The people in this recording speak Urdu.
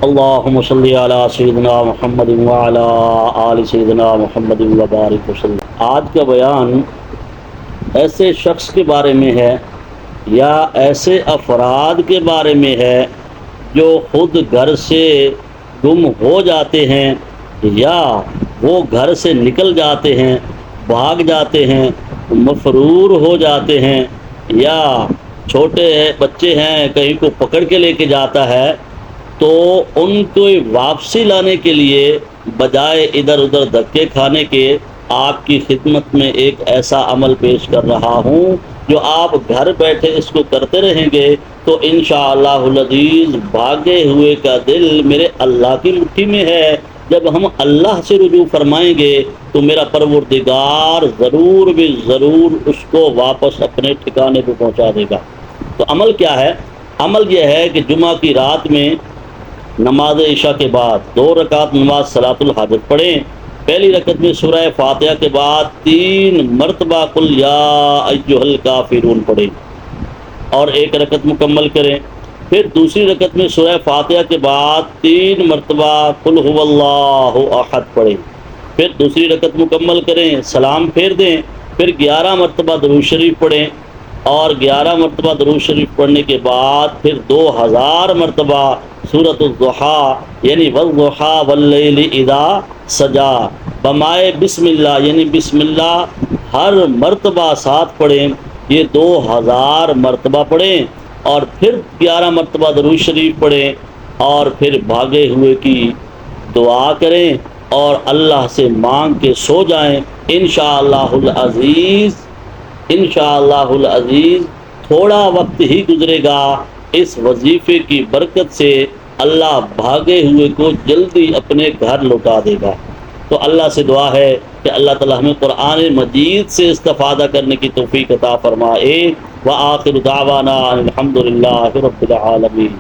اللہم صلی علی سیدنا محمد وعلی آل سیدنا محمد وبارک وسلم۔ آج کا بیان ایسے شخص کے بارے میں ہے یا ایسے افراد کے بارے میں ہے جو خود گھر سے گم ہو جاتے ہیں یا وہ گھر سے نکل جاتے ہیں، بھاگ جاتے ہیں، مفرور ہو جاتے ہیں، یا چھوٹے بچے ہیں کہیں کو پکڑ کے لے کے جاتا ہے، تو ان کو واپسی لانے کے لیے بجائے ادھر ادھر دھکے کھانے کے آپ کی خدمت میں ایک ایسا عمل پیش کر رہا ہوں جو آپ گھر بیٹھے اس کو کرتے رہیں گے تو انشاءاللہ العزیز بھاگے ہوئے کا دل میرے اللہ کی مٹھی میں ہے۔ جب ہم اللہ سے رجوع فرمائیں گے تو میرا پروردگار ضرور بھی ضرور اس کو واپس اپنے ٹھکانے پہ پہنچا دے گا۔ تو عمل کیا ہے؟ عمل یہ ہے کہ جمعہ کی رات میں نماز عشاء کے بعد 2 رکعت نماز صلاۃ الحاجت پڑھیں۔ پہلی رکعت میں سورہ فاتحہ کے بعد 3 مرتبہ قل یا ایھا الکافرون پڑھیں اور 1 رکعت مکمل کریں۔ پھر دوسری رکعت میں سورہ فاتحہ کے بعد 3 مرتبہ قل ھو اللہ احد پڑھیں۔ پھر دوسری رکعت مکمل کریں، سلام پھیر دیں، پھر 11 مرتبہ درود شریف پڑھیں اور 11 مرتبہ درود شریف پڑھنے کے بعد پھر 2000 مرتبہ سورۃ الضحیٰ یعنی والضحیٰ واللیل اذا سجا بمائے بسم اللہ یعنی بسم اللہ ہر مرتبہ ساتھ پڑھیں۔ یہ 2000 مرتبہ پڑھیں اور پھر 11 مرتبہ درود شریف پڑھیں اور پھر بھاگے ہوئے کی دعا کریں اور اللہ سے مانگ کے سو جائیں۔ انشاءاللہ العزیز انشاءاللہ العزیز تھوڑا وقت ہی گزرے گا، اس وظیفے کی برکت سے اللہ بھاگے ہوئے کو جلدی اپنے گھر لوٹا دے گا۔ تو اللہ سے دعا ہے کہ اللہ تعالی ہمیں قرآن مجید سے استفادہ کرنے کی توفیق عطا فرمائے۔ وآخر دعوانا الحمد للہ رب العالمین۔